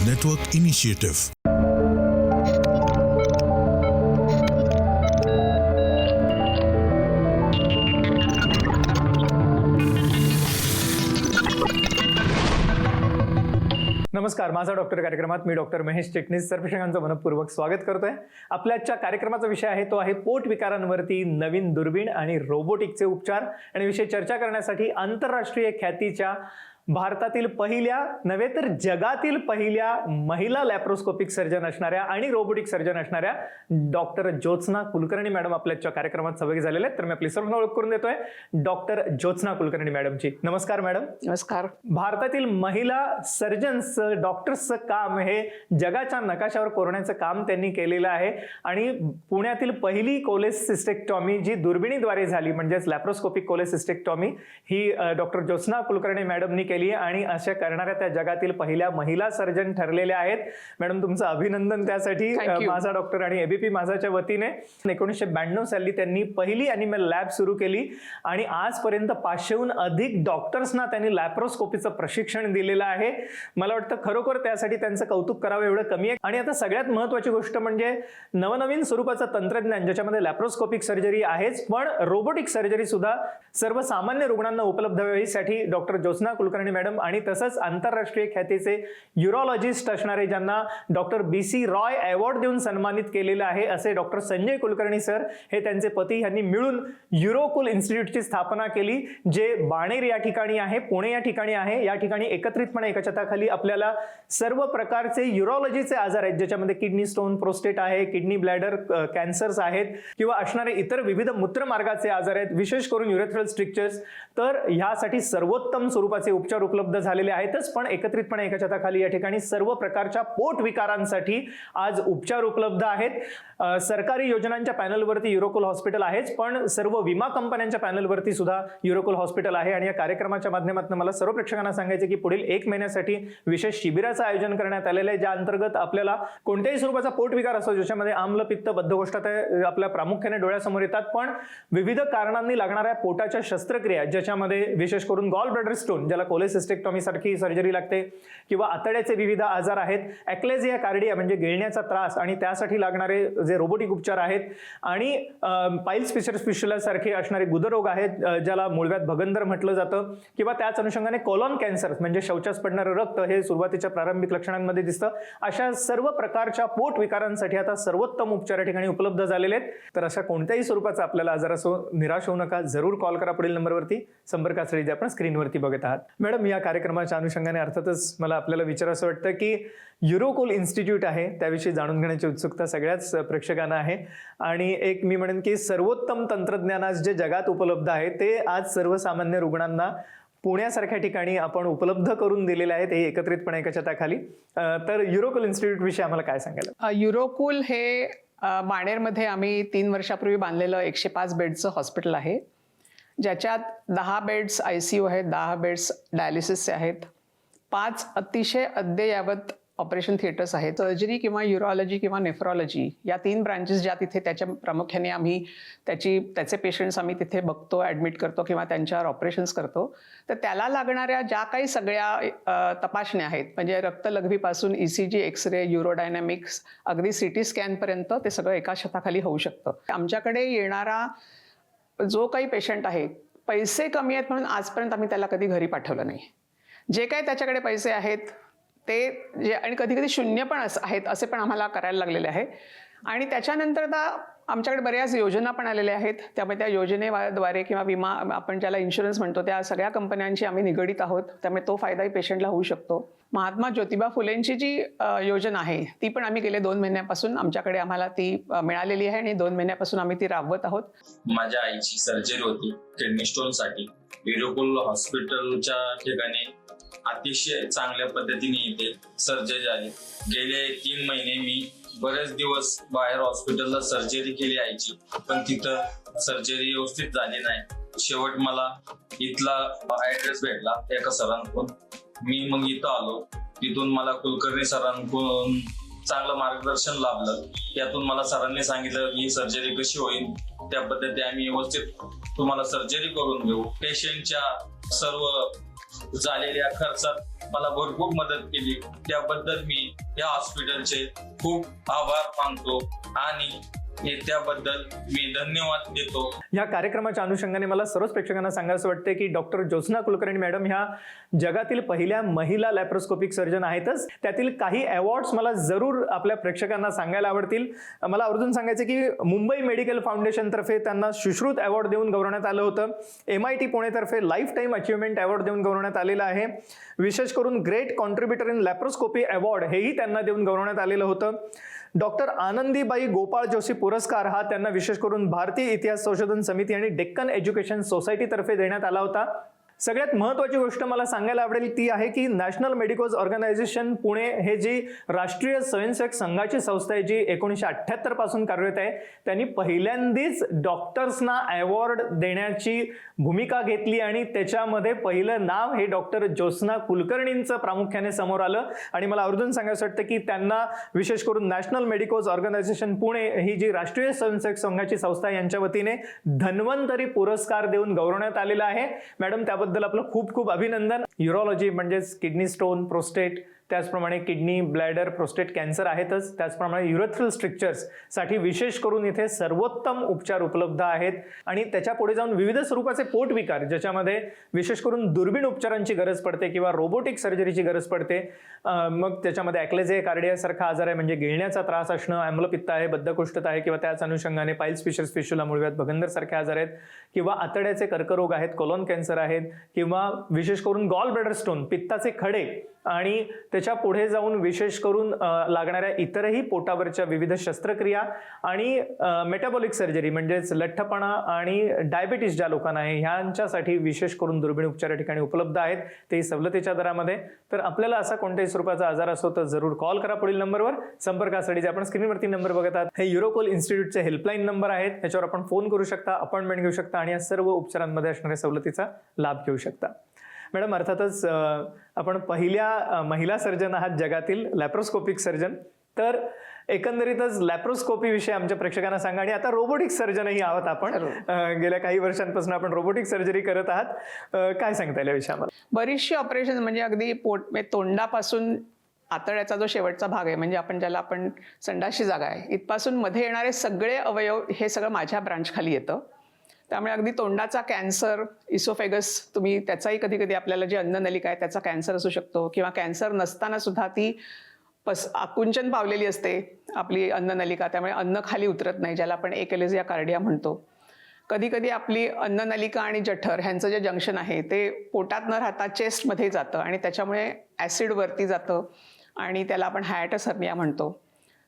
Network Initiative. नमस्कार, माझा doctor कार्यक्रमात मी डॉक्टर महेश चिटणीस सर्वप्रेक्षकांचं मनपूर्वक स्वागत करतोय. आपल्या आजच्या कार्यक्रमाचा विषय आहे तो आहे पोट विकारांवरती नवीन दुर्बीण आणि रोबोटिकचे उपचार. आणि विषय चर्चा करण्यासाठी आंतरराष्ट्रीय ख्यातीच्या भारतातील पहिल्या नव्हे तर जगातील पहिल्या महिला लॅप्रोस्कोपिक सर्जन असणाऱ्या आणि रोबोटिक सर्जन असणाऱ्या डॉक्टर ज्योत्स्ना कुलकर्णी मॅडम आपल्या कार्यक्रमात सहभागी झालेले आहेत. तर मी आपली सर्व ओळख करून देतोय डॉक्टर ज्योत्स्ना कुलकर्णी मॅडमची. नमस्कार मॅडम. नमस्कार. भारतातील महिला सर्जन्स डॉक्टर्सचं काम हे जगाच्या नकाशावर कोरण्याचं काम त्यांनी केलेलं आहे. आणि पुण्यातील पहिली कोलेसिस्टेक्टॉमी जी दुर्बिणीद्वारे झाली म्हणजेच लॅप्रोस्कोपिक कोलेसिस्टेक्टॉमी ही डॉक्टर ज्योत्स्ना कुलकर्णी मॅडमनी केली आणि अशा करणाऱ्या त्या जगातील पहिल्या महिला सर्जन ठरलेल्या आहेत. मॅडम, तुमचं अभिनंदन त्यासाठी. माझा डॉक्टर आणि एबीपी माझाच्या वतीने 1992 साली त्यांनी पहिली अॅनिमल लॅब सुरू केली आणि आजपर्यंत 500हून अधिक डॉक्टर्सना त्यांनी लॅप्रोस्कोपीचं प्रशिक्षण दिलेलं आहे. मला वाटतं खरोखर त्यासाठी त्यांचं कौतुक करावं एवढं कमी आहे. आणि आता सगळ्यात महत्त्वाची गोष्ट म्हणजे नवनवीन स्वरूपाचं तंत्रज्ञान ज्याच्यामध्ये लॅप्रोस्कोपिक सर्जरी आहेच पण रोबोटिक सर्जरी सुद्धा सर्वसामान्य रुग्णांना उपलब्ध व्हावीसाठी डॉक्टर ज्योत्स्ना कुलकर्णी मॅडम आणि तसंच आंतरराष्ट्रीय ख्यातीचे युरोलॉजिस्ट असणारे ज्यांना डॉक्टर BC रॉय अवॉर्ड देऊन सन्मानित केलेलं आहे असे डॉक्टर संजय कुलकर्णी सर हे त्यांचे पती यांनी मिळून युरोकुल इन्स्टिट्यूटची स्थापना केली, जे बाणेर या ठिकाणी आहे, पुणे या ठिकाणी आहे. या ठिकाणी एकत्रितपणे एका छताखाली आपल्याला सर्व प्रकारचे युरोलॉजीचे आजार आहेत ज्याच्यामध्ये किडनी स्टोन, प्रोस्टेट आहे, किडनी ब्लॅडर कॅन्सर्स आहेत किंवा असणारे इतर विविध मूत्रमार्गाचे आजार आहेत, विशेष करून युरेथ्रल स्ट्रिक्चर्स. तर ह्यासाठी सर्वोत्तम स्वरूपाचे उपचार उपलब्ध झालेले आहेतच पण एकत्रितपणे एका छताखाली या ठिकाणी सर्व प्रकारच्या पोट विकारांसाठी आज उपचार उपलब्ध आहेत. सरकारी योजनांच्या पॅनलवरती युरोकुल हॉस्पिटल आहेच पण सर्व विमा कंपन्यांच्या पॅनलवरती सुद्धा युरोकुल हॉस्पिटल आहे. आणि या कार्यक्रमाच्या माध्यमातून मला सर्व प्रेक्षकांना सांगायचे की पुढील 1 महिन्यासाठी विशेष शिबिराचं आयोजन करण्यात आलेलं आहे, ज्या अंतर्गत आपल्याला कोणत्याही स्वरूपाचा पोट विकार असतो ज्याच्यामध्ये आम्ल, पित्त, बद्धकोष्ठता आपल्या प्रामुख्याने डोळ्यासमोर येतात पण विविध कारणांनी लागणाऱ्या पोटाच्या शस्त्रक्रिया ज्याच्यामध्ये विशेष करून गॉल ब्लॅडर स्टोन ज्याला कोलेसिस्टेक्टॉमी सारखी सर्जरी लागते किंवा आतड्याचे विविध आजार आहेत, ॲक्लेझिया कार्डिया म्हणजे गिळण्याचा त्रास आणि त्यासाठी लागणारे जे रोबोटिक उपचार आहेत आणि पाईल्स फिशर सारखे असणारे गुदरोग आहेत ज्याला मूळव्याध भगंदर म्हटलं जातं किंवा त्याच अनुषंगाने कोलॉन कॅन्सर म्हणजे शौचास पडणारं रक्त हे सुरुवातीच्या प्रारंभिक लक्षणांमध्ये दिसतं. अशा सर्व प्रकारच्या पोट विकारांसाठी आता सर्वोत्तम उपचार या ठिकाणी उपलब्ध झालेले आहेत. तर अशा कोणत्याही स्वरूपाचा आपल्याला आजार असो निराश होऊ नका, जरूर कॉल करा. पुढील नंबरवरती संपर्कासाठी जे आपण स्क्रीनवरती बघत आहात. मॅडम, या कार्यक्रमाच्या अनुषंगाने अर्थातच मला आपल्याला विचारावं वाटतं की युरोकुल इन्स्टिट्यूट आहे त्याविषयी जाणून घेण्याची उत्सुकता सगळ्याच प्रेक्षकांना आहे. आणि एक मी म्हणेन की सर्वोत्तम तंत्रज्ञान आज जे जगात उपलब्ध आहे ते आज सर्वसामान्य रुग्णांना पुण्यासारख्या ठिकाणी आपण उपलब्ध करून दिलेले आहेत हे एकत्रितपणे एका छताखाली. तर युरोकुल इन्स्टिट्यूट विषयी आम्हाला काय सांगायला? युरोकुल हे बाणेरमध्ये आम्ही 3 वर्षापूर्वी बांधलेलं 105 बेडचं हॉस्पिटल आहे, ज्याच्यात 10 बेड्स ICU आहेत, 10 बेड्स डायलिसिसचे आहेत, 5 अतिशय अद्ययावत ऑपरेशन थिएटर्स आहेत. सर्जरी किंवा युरोलॉजी किंवा नेफ्रॉलॉजी या 3 ब्रांचेस ज्या तिथे त्याच्या प्रामुख्याने आम्ही त्याचे पेशंट्स आम्ही तिथे बघतो, ॲडमिट करतो किंवा त्यांच्यावर ऑपरेशन्स करतो. तर त्याला लागणाऱ्या ज्या काही सगळ्या तपासण्या आहेत म्हणजे रक्तलघवीपासून ECG, एक्सरे, युरोडायनॅमिक्स, अगदी CT स्कॅनपर्यंत ते सगळं एका छताखाली होऊ शकतं. आमच्याकडे येणारा जो काही पेशंट आहे पैसे कमी आहेत म्हणून आजपर्यंत आम्ही त्याला कधी घरी पाठवलं नाही. जे काही त्याच्याकडे पैसे आहेत ते जे आणि कधी कधी शून्य पण आहेत असे पण आम्हाला करायला लागलेले आहे. आणि त्याच्यानंतर आता आमच्याकडे बऱ्याच योजना पण आलेल्या आहेत, त्यामुळे त्या योजनेद्वारे किंवा विमा आपण ज्याला इन्शुरन्स म्हणतो त्या सगळ्या कंपन्यांशी आम्ही निगडीत आहोत, त्यामुळे तो फायदाही पेशंटला होऊ शकतो. महात्मा ज्योतिबा फुलेंची जी योजना आहे ती पण आम्ही गेले 2 महिन्यापासून आमच्याकडे आम्हाला ती मिळालेली आहे आणि 2 महिन्यापासून आम्ही ती राबवत आहोत. माझ्या आईची सर्जरी होती किडनी स्टोन साठी. युरोकुल हॉस्पिटलच्या ठिकाणी अतिशय चांगल्या पद्धतीने इथे सर्जरी झाली. गेले 3 महिने मी बरेच दिवस बाहेर हॉस्पिटलला सर्जरी केली आईची, पण तिथं सर्जरी व्यवस्थित झाली नाही. शेवट मला इथला ऍड्रेस भेटला एका सरांकडून. मी मग इथं आलो. तिथून मला कुलकर्णी सरांकडून चांगलं मार्गदर्शन लाभलं. त्यातून मला सरांनी सांगितलं की सर्जरी कशी होईल, त्या पद्धतीने आम्ही व्यवस्थित तुम्हाला सर्जरी करून घेऊ. पेशंटच्या सर्व झालेल्या खर्चात मला भरपूर मदत केली, त्याबद्दल मी या हॉस्पिटलचे खूप आभार मानतो आणि त्याबद्दल मी धन्यवाद देतो. या कार्यक्रमाच्या अनुषंगाने मला सर्वच प्रेक्षकांना सांगायचं वाटते की डॉक्टर ज्योत्स्ना कुलकर्णी मॅडम ह्या जगातील पहिल्या महिला लॅप्रोस्कोपिक सर्जन आहेतच. त्यातील काही अवॉर्ड्स मला जरूर आपल्या प्रेक्षकांना सांगायला आवडतील. मला आवर्जून सांगायचं की मुंबई मेडिकल फाउंडेशन तर्फे त्यांना सुश्रुत अवॉर्ड देऊन गौरवण्यात आलं होतं. MIT पुणे तर्फे लाईफ टाईम अचीवमेंट अवॉर्ड देऊन गौरवण्यात आलेलं आहे. विशेष करून ग्रेट कॉन्ट्रीब्युटर इन लॅप्रोस्कोपी अवॉर्ड हेही त्यांना देऊन गौरवण्यात आलेलं होतं. डॉक्टर आनंदीबाई गोपाळ जोशी पुरस्कार हा त्यांना विशेष करून भारतीय इतिहास संशोधन समिती आणि डेक्कन एज्युकेशन सोसायटी तर्फे देण्यात आला होता. सगळ्यात महत्त्वाची गोष्ट मला सांगायला आवडेल ती आहे की नॅशनल मेडिकोज ऑर्गनायझेशन पुणे हे जी राष्ट्रीय स्वयंसेवक संघाची संस्था आहे जी 1978 पासून कार्यरत आहे, त्यांनी पहिल्यांदाच डॉक्टर्सना अवॉर्ड देण्याची भूमिका घेतली आणि त्याच्यामध्ये पहिलं नाव हे डॉक्टर ज्योत्स्ना कुलकर्णींचं प्रामुख्याने समोर आलं. आणि मला आवर्जून सांगायचं वाटतं की त्यांना विशेष करून नॅशनल मेडिकोज ऑर्गनायझेशन पुणे ही जी राष्ट्रीय स्वयंसेवक संघाची संस्था यांच्या वतीने धन्वंतरी पुरस्कार देऊन गौरवण्यात आलेला आहे. मॅडम त्याबद्दल आपलं खूप खूप अभिनंदन. युरोलॉजी म्हणजेच किडनी स्टोन, प्रोस्टेट, त्याचप्रमाणे किडनी, ब्लॅडर, प्रोस्टेट कॅन्सर आहेतच, त्याचप्रमाणे युरेथ्रल स्ट्रिक्चर्स साठी विशेष करून इथे सर्वोत्तम उपचार उपलब्ध आहेत. आणि त्याच्या पुढे जाऊन विविध स्वरूपाचे पोटविकार ज्याच्यामध्ये विशेष करून दुर्बीण उपचारांची गरज पडते किंवा रोबोटिक सर्जरीची गरज पडते. मग त्याच्यामध्ये ॲक्लेझिया कार्डियासारखा आजार आहे म्हणजे गिळण्याचा त्रास असणं, आम्लपित्त आहे, बद्धकोष्ठता आहे किंवा त्याच अनुषंगाने पाईल्स फिशर्स फिशुला, मूळव्याध, भगंदर सारखे आजार आहेत किंवा आतड्याचे कर्करोग आहेत, कोलोन कॅन्सर आहेत किंवा विशेष करून गॉल ब्लॅडर स्टोन, पित्ताचे खडे आणि त्याच्या पुढे जाऊन विशेष करून लागणाऱ्या इतरही पोटावरच्या विविध शस्त्रक्रिया आणि मेटाबॉलिक सर्जरी म्हणजेच लठ्ठपणा आणि डायबिटीस ज्या लोकांना आहे ह्यांच्यासाठी विशेष करून दुर्बीण उपचार या ठिकाणी उपलब्ध आहेत, ते सवलतीच्या दरामध्ये. तर आपल्याला असा कोणत्याही स्वरूपाचा आजार असो तर जरूर कॉल करा पुढील नंबरवर. संपर्कासाठी जे आपण स्क्रीनवरती नंबर बघत आहात हे युरोकोल इन्स्टिट्यूटचे हेल्पलाईन नंबर आहेत, त्याच्यावर आपण फोन करू शकता, अपॉइंटमेंट घेऊ शकता आणि या सर्व उपचारांमध्ये असणाऱ्या सवलतीचा लाभ घेऊ शकता. मॅडम अर्थातच आपण पहिल्या महिला सर्जन आहात जगातील लॅप्रोस्कोपिक सर्जन, तर एकंदरीतच लॅप्रोस्कोपी विषयी आमच्या प्रेक्षकांना सांगा. आणि आता रोबोटिक सर्जनही आहोत आपण, गेल्या काही वर्षांपासून आपण रोबोटिक सर्जरी करत आहात, काय सांगता येईल या विषयामध्ये? बरीचशी ऑपरेशन म्हणजे अगदी तोंडापासून आतड्याचा जो शेवटचा भाग आहे म्हणजे ज्याला आपण संडाशी जागा आहे इथपासून मध्ये येणारे सगळे अवयव हे सगळं माझ्या ब्रांच खाली येतं. त्यामुळे अगदी तोंडाचा कॅन्सर, इसोफेगस, तुम्ही त्याचाही कधी कधी आपल्याला जी अन्ननलिका आहे त्याचा कॅन्सर असू शकतो किंवा कॅन्सर नसताना सुद्धा ती आकुंचन पावलेली असते आपली अन्ननलिका, त्यामुळे अन्न खाली उतरत नाही, ज्याला आपण एकलेझिया कार्डिया म्हणतो. कधी कधी आपली अन्ननलिका आणि जठर ह्यांचं जे जंक्शन आहे ते पोटात न राहता चेस्टमध्ये जातं आणि त्याच्यामुळे ॲसिड वरती जातं आणि त्याला आपण हायॅटस हर्निया म्हणतो.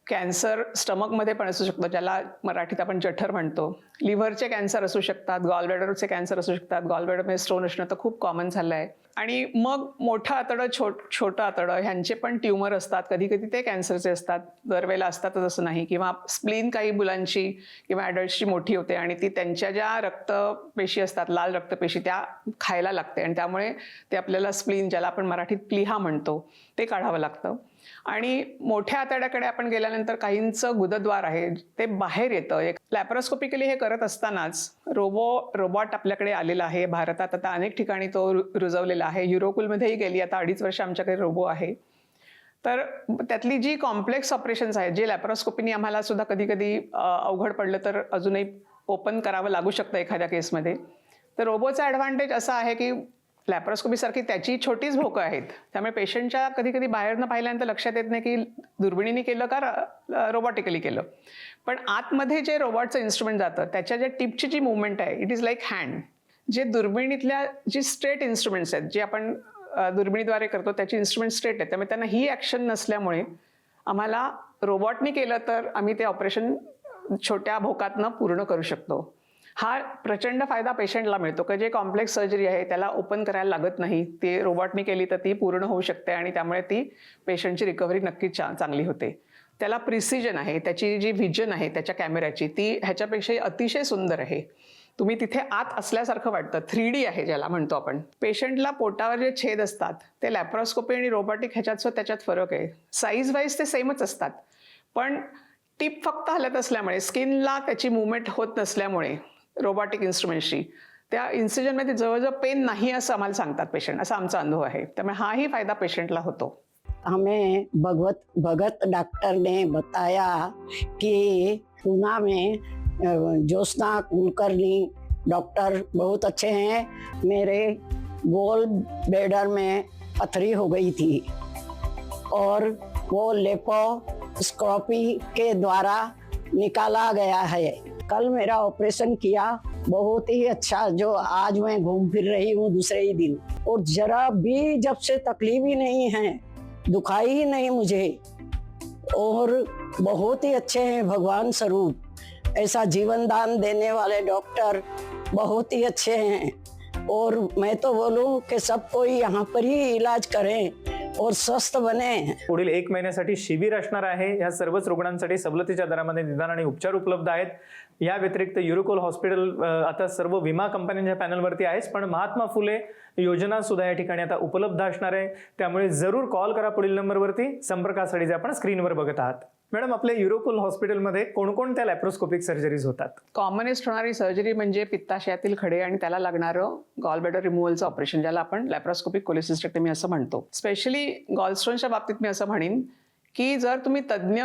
कॅन्सर स्टमकमध्ये पण असू शकतो, ज्याला मराठीत आपण जठर म्हणतो. लिव्हरचे कॅन्सर असू शकतात, गॉलब्लॅडरचे कॅन्सर असू शकतात. गॉलब्लॅडरमध्ये स्टोन असणं तर खूप कॉमन झालं आहे. आणि मग मोठं आतडं, छोटं आतडं ह्यांचे पण ट्युमर असतात, कधी कधी ते कॅन्सरचे असतात, दरवेळेला असतातच असं नाही. किंवा स्प्लीन काही मुलांची किंवा ॲडल्ट्सची मोठी होते आणि ती त्यांच्या ज्या रक्तपेशी असतात, लाल रक्तपेशी, त्या खायला लागते आणि त्यामुळे ते आपल्याला स्प्लीन, ज्याला आपण मराठीत प्लीहा म्हणतो, ते काढावं लागतं. आणि मोठ्या आतड्याकडे आपण गेल्यानंतर काहींचं गुदद्वार आहे ते बाहेर येतं. एक लॅप्रोस्कोपिकली हे करत असतानाच रोबॉट आपल्याकडे आलेला आहे भारतात. आता अनेक ठिकाणी तो रुजवलेला आहे. युरोकुलमध्येही गेली, आता 2.5 वर्ष आमच्याकडे रोबो आहे. तर त्यातली जी कॉम्प्लेक्स ऑपरेशन्स आहेत जे लॅप्रोस्कोपीनी आम्हाला सुद्धा कधी कधी अवघड पडलं तर अजूनही ओपन करावं लागू शकतं एखाद्या केसमध्ये. तर रोबोचा ॲडव्हान्टेज असा आहे की लॅप्रोस्कोपीसारखी त्याची छोटीच भोकं आहेत, त्यामुळे पेशंटच्या कधी कधी बाहेरनं पाहिल्यानंतर लक्षात येत नाही की दुर्बिणीने केलं का रोबॉटिकली केलं. पण आतमध्ये जे रोबॉटचं इन्स्ट्रुमेंट जातं त्याच्या ज्या टिपची जी मुवमेंट आहे इट इज लाईक हँड. जे दुर्बिणीतल्या जी स्ट्रेट इन्स्ट्रुमेंट्स आहेत जे आपण दुर्बिणीद्वारे करतो त्याची इन्स्ट्रुमेंट स्ट्रेट आहेत, त्यामुळे त्यांना ही ॲक्शन नसल्यामुळे आम्हाला रोबॉटनी केलं तर आम्ही ते ऑपरेशन छोट्या भोकातनं पूर्ण करू शकतो. हा प्रचंड फायदा पेशंटला मिळतो की जे कॉम्प्लेक्स सर्जरी आहे त्याला ओपन करायला लागत नाही, ते रोबॉटनी केली तर ती पूर्ण होऊ शकते आणि त्यामुळे ती पेशंटची रिकव्हरी नक्कीच चांगली होते. त्याला प्रिसिजन आहे, त्याची जी व्हिजन आहे त्याच्या कॅमेऱ्याची ती ह्याच्यापेक्षा अतिशय सुंदर आहे. तुम्ही तिथे आत असल्यासारखं वाटतं, 3D आहे ज्याला म्हणतो आपण. पेशंटला पोटावर जे छेद असतात ते लॅप्रोस्कोपी आणि रोबोटिक ह्याच्यात त्याच्यात फरक आहे. साईज वाईज ते सेमच असतात, पण टिप फक्त हलत असल्यामुळे, स्किनला त्याची मुवमेंट होत नसल्यामुळे रोबोटिक इन्स्ट्रुमेंटशी त्या इन्सिजनमध्ये जवळजवळ पेन नाही असं आम्हाला सांगतात पेशंट, असा आमचा अनुभव आहे. त्यामुळे हाही फायदा पेशंटला होतो. हमें भगत डॉक्टर ने बताया कि पूना में ज्योत्सना कुलकर्णी डॉक्टर बहुत अच्छे हैं। मेरे गोल ब्लैडर में पथरी हो गई थी और वो लेप्रोस्कोपी के द्वारा निकाला गया है। कल मेरा ऑपरेशन किया, बहुत ही अच्छा, जो आज मैं घूम फिर रही हूँ दूसरे ही दिन, और जरा भी जब से तकलीफ ही नहीं है, दुखाई ही नहीं मुझे, और बहुत ही अच्छे हैं भगवान स्वरूप। ऐसा जीवन दान देने वाले डॉक्टर बहुत ही अच्छे हैं, और मैं तो बोलूँ कि सब कोई यहाँ पर ही इलाज करें और स्वस्थ बने। पुढील 1 महिन्यासाठी शिबिर असणार आहे। या सर्वच रुग्णांसाठी सवलतीच्या दरामध्ये निदान आणि उपचार उपलब्ध आहेत। या व्यतिरिक्त युरोकोल हॉस्पिटल आता सर्व विमा कंपन्यांच्या पॅनलवरती आहेच, पण महात्मा फुले योजना सुद्धा या ठिकाणी आता उपलब्ध असणार आहे। त्यामुळे जरूर कॉल करा पुढील नंबरवरती, संपर्कासाठी जे आपण स्क्रीनवर बघत आहात। मॅडम, आपल्या युरोकोल हॉस्पिटलमध्ये कोणकोणत्या लॅप्रोस्कोपिक सर्जरीज होतात? कॉमनेस्ट होणारी सर्जरी म्हणजे पित्ताशयातील खडे आणि त्याला लागणारं गॉल ब्लॅडर रिमूव्हलचं ऑपरेशन, ज्याला आपण लॅप्रोस्कोपिक कोलेसिस्टेक्टमी असं म्हणतो। स्पेशली गॉलस्टोनच्या बाबतीत मी असं म्हणेन की जर तुम्ही तज्ज्ञ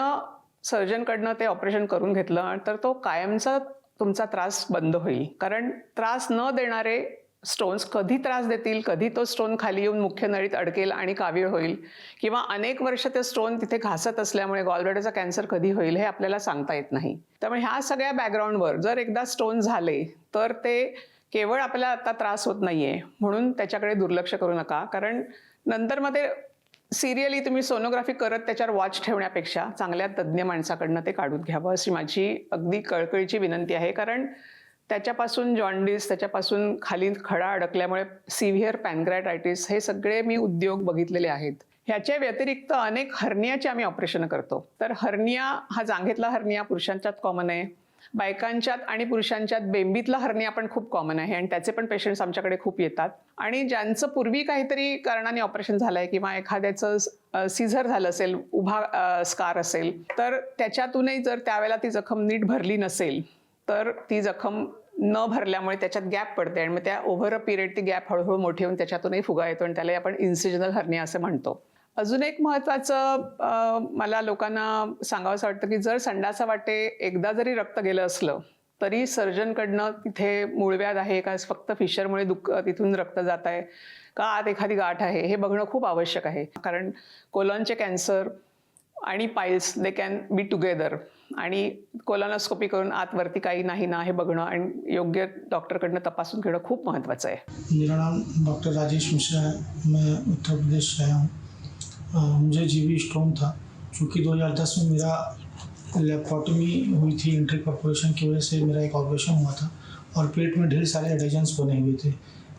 सर्जनकडनं ते ऑपरेशन करून घेतलं तर तो कायमचा तुमचा त्रास बंद होईल। कारण त्रास न देणारे स्टोन्स कधी त्रास देतील, कधी तो स्टोन खाली येऊन मुख्य नळीत अडकेल आणि कावीळ होईल, किंवा अनेक वर्ष ते स्टोन तिथे घासत असल्यामुळे गॉलब्लॅडरचा कॅन्सर कधी होईल हे आपल्याला सांगता येत नाही। त्यामुळे ह्या सगळ्या बॅकग्राऊंडवर जर एकदा स्टोन झाले तर ते केवळ आपल्याला आता त्रास होत नाहीये म्हणून त्याच्याकडे दुर्लक्ष करू नका। कारण नंतर मग ते सिरियली तुम्ही सोनोग्राफी करत त्याच्यावर वॉच ठेवण्यापेक्षा चांगल्या तज्ज्ञ माणसाकडनं ते काढून घ्यावं अशी माझी अगदी कळकळीची विनंती आहे। कारण त्याच्यापासून जॉन्डिस, त्याच्यापासून खाली खडा अडकल्यामुळे सिव्हिअर पॅनक्रायटायटिस, हे सगळे मी उद्योग बघितलेले आहेत। ह्याच्या व्यतिरिक्त अनेक हर्नियाचे आम्ही ऑपरेशन करतो। तर हर्निया हा जांघेतला हर्निया पुरुषांच्यात कॉमन आहे, बायकांच्यात आणि पुरुषांच्यात बेंबीतला हर्निया पण खूप कॉमन आहे आणि त्याचे पण पेशंट्स आमच्याकडे खूप येतात। आणि ज्यांचं पूर्वी काहीतरी कारणाने ऑपरेशन झालंय किंवा एखाद्याचं सीझर झालं असेल, उभा स्कार असेल, तर त्याच्यातूनही जर त्यावेळेला ती जखम नीट भरली नसेल तर ती जखम न भरल्यामुळे त्याच्यात गॅप पडते आणि मग त्या ओव्हर अ पिरियड ती गॅप हळूहळू मोठी होऊन त्याच्यातूनही फुगा येतो आणि त्याला आपण इन्सिजनल हर्निया असं म्हणतो। अजून एक महत्त्वाचं मला लोकांना सांगावंसं वाटतं की जर संडासा वाटे एकदा जरी रक्त गेलं असलं तरी सर्जनकडनं तिथे मूळव्याध आहे का, फक्त फिशरमुळे तिथून रक्त जात आहे का, आत एखादी गाठ आहे, हे बघणं खूप आवश्यक आहे। कारण कोलॉनचे कॅन्सर आणि piles they can be together, आणि कोलॉनोस्कोपी करून आतवरती काही नाही ना हे बघणं आणि योग्य डॉक्टरकडनं तपासून घेणं खूप महत्त्वाचं आहे। मेरा नाम डॉक्टर राजेश मिश्रा है, मैं उत्तर प्रदेश से आया हूँ। मुझे जीबी स्टोन था, चूँकि 2010 में मेरा लेप्रोटमी हुई थी, इंट्री परफोरेशन की वजह से मेरा एक ऑपरेशन हुआ था और पेट में ढेर सारे एडेजेंस बने हुए थे।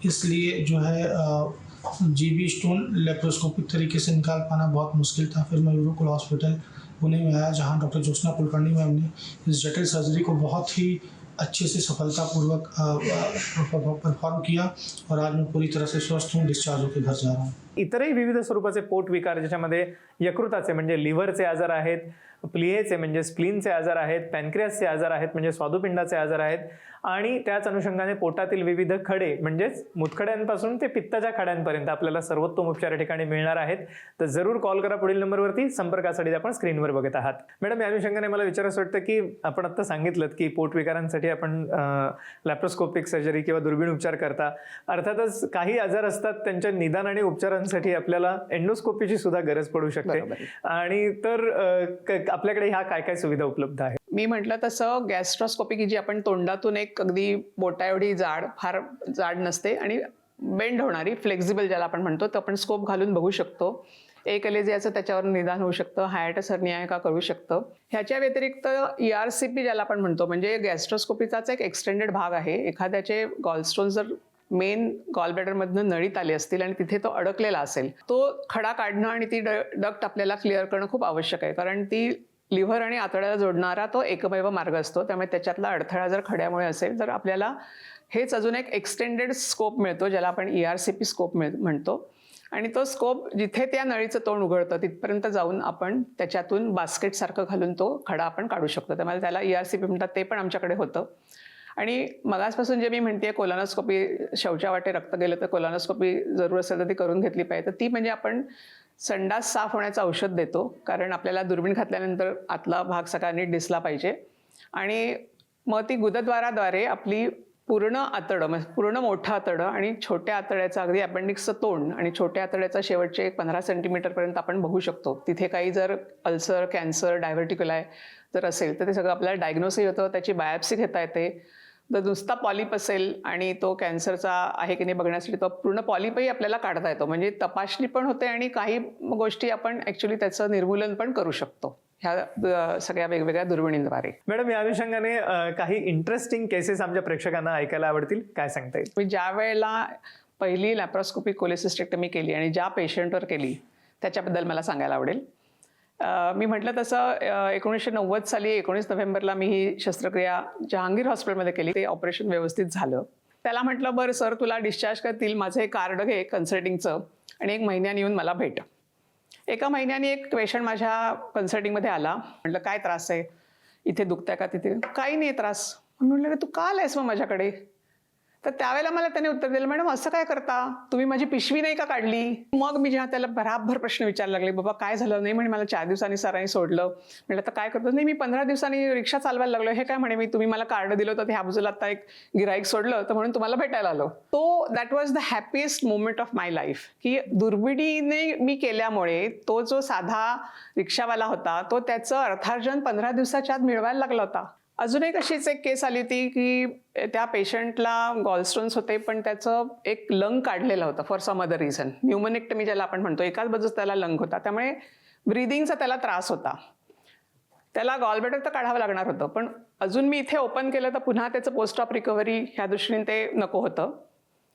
इसलिए जो है जीबी स्टोन लेप्रोस्कोपिक तरीके से निकाल पाना बहुत मुश्किल था। फिर मैं यूरोकोल हॉस्पिटल पुणे में आया, जहाँ डॉक्टर ज्योत्सना कुलकर्णी मैम ने इस जटिल सर्जरी को बहुत ही अच्छे से सफलतापूर्वक परफॉर्म किया और आज मैं पूरी तरह से स्वस्थ हूँ, डिस्चार्ज होकर घर जा रहा हूँ। इतरही विविध स्वरूपाचे पोट विकार, ज्याच्यामध्ये यकृताचे म्हणजे लिव्हरचे आजार आहेत, प्लीहेचे म्हणजे स्प्लीनचे आजार आहेत, पॅनक्रियासचे आजार आहेत म्हणजे स्वादुपिंडाचे आजार आहेत, आणि त्याच अनुषंगाने पोटातील विविध खडे म्हणजेच मुतखड्यांपासून ते पित्ताच्या खड्यांपर्यंत आपल्याला सर्वोत्तम उपचार या ठिकाणी मिळणार आहेत। तर जरूर कॉल करा पुढील नंबरवरती, संपर्कासाठी आपण स्क्रीनवर बघत आहात। मॅडम, या अनुषंगाने मला विचारायचं वाटतं की आपण आता सांगितलं की पोट विकारांसाठी आपण लॅप्रोस्कोपिक सर्जरी किंवा दुर्बीण उपचार करता, अर्थातच काही आजार असतात त्यांच्या निदान आणि उपचारांसाठी आपल्याला एंडोस्कोपीची सुद्धा गरज पडू शकते, आणि तर आपल्याकडे ह्या काय काय सुविधा उपलब्ध आहेत? मी म्हटलं तसं गॅस्ट्रोस्कोपी की जी आपण तोंडातून एक अगदी बोटा एवढी जाड, फार जाड नसते आणि बेंड होणारी, फ्लेक्झिबल ज्याला आपण म्हणतो, तर आपण स्कोप घालून बघू शकतो। एक एलेजियाचं त्याच्यावर निदान होऊ शकतं, हायॅटस हर्निया आहे का कळू शकतं। ह्याच्या व्यतिरिक्त ERCP ज्याला आपण म्हणतो, म्हणजे गॅस्ट्रोस्कोपीचाच एक एक्सटेंडेड भाग आहे। एखाद्याचे गॉलस्टोन जर मेन गॉलब्लॅडरमधनं नळीत आले असतील आणि तिथे तो अडकलेला असेल, तो खडा काढणं आणि ती डक्ट आपल्याला क्लिअर करणं खूप आवश्यक आहे। कारण ती लिव्हर आणि आतड्याला जोडणारा तो एकमेव मार्ग असतो, त्यामुळे त्याच्यातला अडथळा जर खड्यामुळे असेल तर आपल्याला हेच अजून एक एक्सटेंडेड स्कोप मिळतो, ज्याला आपण ERCP स्कोप म्हणतो। आणि तो स्कोप जिथे त्या नळीचं तोंड उघडतं तिथपर्यंत जाऊन आपण त्याच्यातून बास्केटसारखं घालून तो खडा आपण काढू शकतो, त्यामुळे त्याला ERCP म्हणतात, ते पण आमच्याकडे होतं। आणि मगासपासून जे मी म्हणते कोलॉनोस्कोपी, शौचा वाटे रक्त गेलं तर कोलॉनोस्कोपी जरूर असेल तर ती करून घेतली पाहिजे। तर ती म्हणजे आपण संडास साफ होण्याचं औषध देतो, कारण आपल्याला दुर्बीण घातल्यानंतर आतला भाग सगळा नीट दिसला पाहिजे. आणि मग ती गुदद्वाराद्वारे आपली पूर्ण आतडं, म्हणजे पूर्ण मोठं आतडं आणि छोट्या आतड्याचं अगदी अपेंडिक्सचं तोंड आणि छोट्या आतड्याचा शेवटचे 15 सेंटीमीटरपर्यंत आपण बघू शकतो. तिथे काही जर अल्सर, कॅन्सर, डायव्हर्टिक्युलाय जर असेल तर ते सगळं आपल्याला डायग्नोसही होतं, त्याची बायोप्सी घेता येते. जर नुसता पॉलिप असेल आणि तो कॅन्सरचा आहे की नाही बघण्यासाठी तो पूर्ण पॉलिपही आपल्याला काढता येतो. म्हणजे तपासणी पण होते आणि काही गोष्टी आपण ॲक्च्युली त्याचं निर्मूलन पण करू शकतो ह्या सगळ्या वेगवेगळ्या दुर्बिणींद्वारे. मॅडम, या अनुषंगाने काही इंटरेस्टिंग केसेस आमच्या प्रेक्षकांना ऐकायला आवडतील, काय सांगता येईल? मी ज्या वेळेला पहिली लॅप्रोस्कोपिक कोलेसिस्टेक्टमी केली आणि ज्या पेशंटवर केली त्याच्याबद्दल मला सांगायला आवडेल. मी म्हटलं तसं 1990 साली 19 नोव्हेंबरला मी ही शस्त्रक्रिया जहांगीर हॉस्पिटलमध्ये केली. ते ऑपरेशन व्यवस्थित झालं. त्याला म्हटलं, बरं सर तुला डिस्चार्ज करतील, माझं हे कार्ड घे कन्सल्टिंगचं आणि 1 महिन्याने येऊन मला भेट. 1 महिन्याने एक पेशंट माझ्या कन्सल्टिंगमध्ये आला. म्हटलं काय त्रास आहे, इथे दुखतंय का तिथे? काही नाही त्रास. म्हटलं तू का आलायस मग माझ्याकडे? तर त्यावेळेला मला त्याने उत्तर दिलं, मॅडम असं काय करता तुम्ही, माझी पिशवी नाही का काढली? मग मी जेव्हा त्याला भराभर प्रश्न विचारायला लागले, बाबा काय झालं? नाही म्हणे मला 4 दिवसांनी सरांनी सोडलं. म्हटलं तर काय करतो? नाही मी 15 दिवसांनी रिक्षा चालवायला लागलो. हे काय म्हणे, मी तुम्ही मला कार्ड दिलं होतं, ह्या बाजूला आता एक गिराईक सोडलं तर म्हणून तुम्हाला भेटायला आलो. तो that was the happiest moment of my life, की दुर्बिणीने मी केल्यामुळे तो जो साधा रिक्षावाला होता तो त्याचं अर्थार्जन 15 दिवसाच्या आत मिळवायला लागला होता. अजून एक अशीच एक केस आली होती की त्या पेशंटला गॉलस्टोन्स होते, पण त्याचं एक लंग काढलेलं होतं फॉर सम अदर रिझन. न्यूमोनेक्टमी ज्याला आपण म्हणतो, एकाच बाजूस त्याला लंग होता, त्यामुळे ब्रिदिंगचा त्याला त्रास होता. त्याला गॉलब्लॅडर तर काढावं लागणार होतं, पण अजून मी इथे ओपन केलं तर पुन्हा त्याचं पोस्ट ऑफ रिकव्हरी ह्या दृष्टीने ते नको होतं.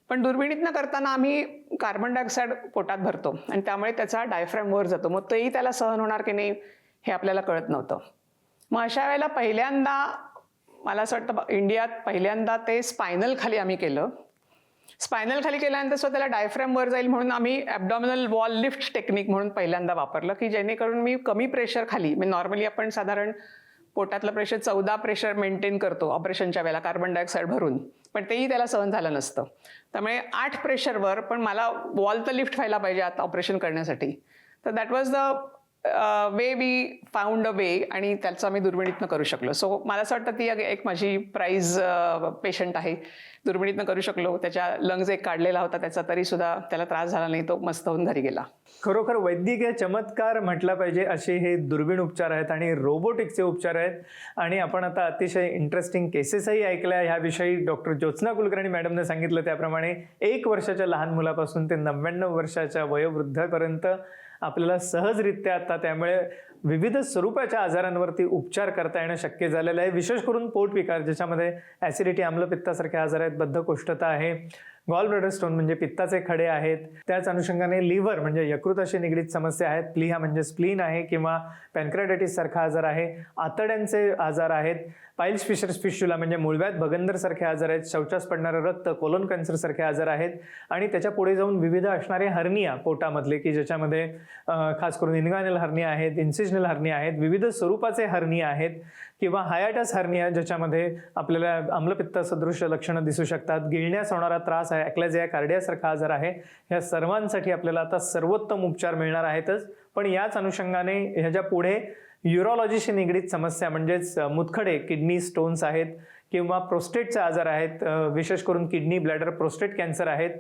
पण दुर्बिणीतनं करताना आम्ही कार्बन डायऑक्साईड पोटात भरतो आणि त्यामुळे त्याचा डायफ्रॅम वर जातो. मग तेही त्याला सहन होणार की नाही हे आपल्याला कळत नव्हतं. मग अशा वेळेला पहिल्यांदा मला असं वाटतं इंडियात पहिल्यांदा ते स्पायनल खाली आम्ही केलं. स्पायनल खाली केल्यानंतर स्वतः त्याला डायफ्रॅम वर जाईल म्हणून आम्ही ॲब्डॉमिनल वॉल लिफ्ट टेक्निक म्हणून पहिल्यांदा वापरलं, की जेणेकरून मी कमी प्रेशर खाली, म्हणजे नॉर्मली आपण साधारण पोटातलं प्रेशर 14 प्रेशर मेंटेन करतो ऑपरेशनच्या वेळेला कार्बन डायऑक्साईड भरून, पण तेही त्याला सहन झालं नसतं. त्यामुळे 8 प्रेशरवर पण मला वॉल तर लिफ्ट व्हायला पाहिजे आता ऑपरेशन करण्यासाठी. तर that was the way we found a way आणि त्याचं आम्ही दुर्बिणीतनं करू शकलो. सो मला असं वाटतं ती एक माझी प्राईज पेशंट आहे. दुर्बिणीतनं करू शकलो. त्याच्या लंग्स एक काढलेला होता त्याचा, तरी सुद्धा त्याला त्रास झाला नाही, तो मस्त होऊन घरी गेला. खरोखर वैद्यकीय चमत्कार म्हटला पाहिजे असे हे दुर्बीण उपचार आहेत आणि रोबोटिक्सचे उपचार आहेत. आणि आपण आता अतिशय इंटरेस्टिंग केसेसही ऐकल्या. ह्याविषयी डॉक्टर ज्योत्स्ना कुलकर्णी मॅडमने सांगितलं त्याप्रमाणे 1 वर्षाच्या लहान मुलापासून ते 99 वर्षाच्या वयोवृद्धापर्यंत आपल्याला सहजरित्या आता त्यामुळे विविध स्वरूपाच्या आजारांवरती उपचार करता येणं शक्य झालेलं आहे. विशेष करून पोटविकार, ज्याच्यामध्ये ॲसिडिटी, आम्लपित्तासारखे आजार आहेत, बद्धकोष्ठता आहे, गॉल ब्लॅडर स्टोन म्हणजे पित्ताचे खडे आहेत, त्याच अनुषंगाने लिव्हर म्हणजे यकृताशी निगडीत समस्या आहेत, प्लीहा म्हणजे स्प्लीन आहे किंवा पॅनक्रायटायटिस सारखा आजार आहे, आतड्यांचे आजार आहेत, पाईल्स फिशर्स फिस्टुला म्हणजे मूळव्याध भगंदर सारखे आजार आहेत, शौचास पडणारं रक्त, कोलोन कॅन्सर सारखे आजार आहेत आणि त्याच्या पुढे जाऊन विविध असणारे हर्निया पोटामधले, की ज्याच्यामध्ये खास करून इन्गायनल हर्निया आहेत, इन्सिजनल हर्निया आहेत, विविध स्वरूपाचे हर्निया आहेत किंवा हायाटस हर्निया ज्याच्यामध्ये आपल्याला आम्लपित्त सदृश लक्षणं दिसू शकतात, गिळण्यास होणारा त्रास आहे, ॲक्लेझिया कार्डियासारखा आजार आहे. ह्या सर्वांसाठी आपल्याला आता सर्वोत्तम उपचार मिळणार आहेतच. पण याच अनुषंगाने ह्याच्या पुढे युरोलॉजीशी निगडीत समस्या म्हणजेच मुतखडे, किडनी स्टोन्स आहेत किंवा प्रोस्टेटचे आजार आहेत, विशेष करून किडनी, ब्लॅडर, प्रोस्टेट कॅन्सर आहेत,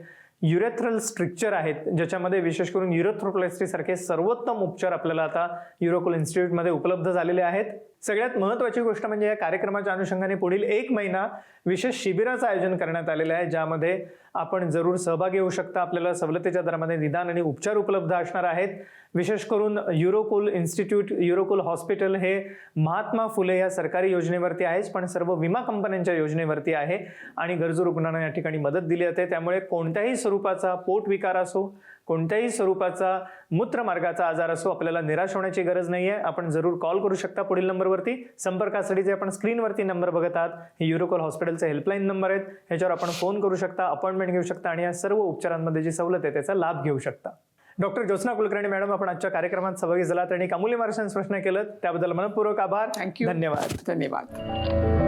युरेथ्रल स्ट्रिक्चर आहेत, ज्याच्यामध्ये विशेष करून युरोथ्रोप्लास्टी सारखे सर्वोत्तम उपचार आपल्याला आता युरोकोल इन्स्टिट्यूटमध्ये उपलब्ध झालेले आहेत. सगळ्यात महत्त्वाची गोष्ट म्हणजे या कार्यक्रमाच्या अनुषंगाने पुढील 1 महिना विशेष शिबिराचं आयोजन करण्यात आलेलं आहे, ज्यामध्ये आपण जरूर सहभागी होऊ शकता. आपल्याला सवलतीच्या दरामध्ये निदान आणि उपचार उपलब्ध असणार आहेत. विशेष करून युरोकोल इन्स्टिट्यूट, युरोकोल हॉस्पिटल हे महात्मा फुले या सरकारी योजनेवरती आहेच, पण सर्व विमा कंपन्यांच्या योजनेवरती आहे आणि गरजू रुग्णांना या ठिकाणी मदत दिली जाते. त्यामुळे कोणत्याही स्वरूपाचा पोटविकार असो, कोणत्याही स्वरूपाचा मूत्रमार्गाचा आजार असो, आपल्याला निराश होण्याची गरज नाही आहे. आपण जरूर कॉल करू शकता पुढील नंबरवरती. संपर्कासाठी जे आपण स्क्रीनवरती नंबर बघत आहात हे युरोकोल हॉस्पिटलचे हेल्पलाईन नंबर आहेत. ह्याच्यावर आपण फोन करू शकता, अपॉइंटमेंट घेऊ शकता आणि या सर्व उपचारांमध्ये जी सवलत आहे त्याचा लाभ घेऊ शकता. डॉक्टर ज्योत्स्ना कुलकर्णी मॅडम, आपण आजच्या कार्यक्रमात सहभागी झालात आणि अमूल्य मार्गदर्शन प्रश्न केलं त्याबद्दल मनपूर्वक आभार. थँक्यू. धन्यवाद. धन्यवाद.